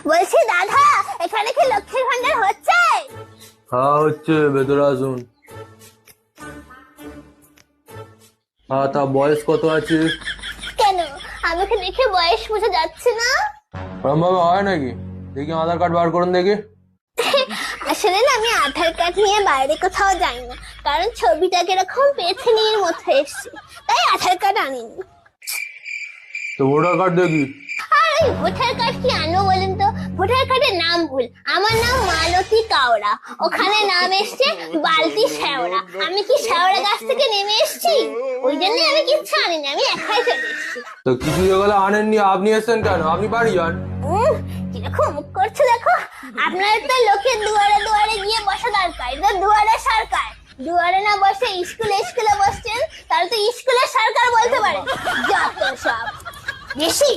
বলছি দাদা, এখানে কি লক্ষ্মীর ভান্ডার হচ্ছে? হ্যাঁ হচ্ছে, ভেতরে আসুন। হ্যাঁ, তা বয়স কত আছে? কেন, আমাকে দেখে বয়স বোঝা যাচ্ছে না? ওরম ভাবে হয় নাকি? দেখি আধার কার্ড বার করুন দেখি। আসলে না, আমি আধার কার্ড নিয়ে বাইরে কোথাও যাই না, কারণ ছবিটা কিরকম পেছনের মতো এসছে, তাই আধার কার্ড আনিনি। তো ভোটার কার্ড দেখি। আর ওই ভোটার কার্ড কি আনবো বলেন তো? ভোটার কার্ডের নাম ভুল, আমার নাম মালতী কাওড়া, ওখানে নাম এসছে বালতি শেওড়া। আমি কি শেওড়া গাছ থেকে নেমে এসছি? ওই জন্য আমি কিচ্ছু আনিনি, আমি একাই চলে এসছি। তো কিছু যেগুলো আনেননি, আপনি এসছেন কেন? আপনি বাড়ি যান। কিরকম মুখ করছে দেখো। আপনার তো লোকের দুয়ারে দুয়ারে গিয়ে বসা দরকার, এটা দুয়ারে সরকার। দুয়ারে না বসে স্কুলে স্কুলে বসছেন, তাহলে তো স্কুলের সরকার বলতে পারেন। যত সব বেশি।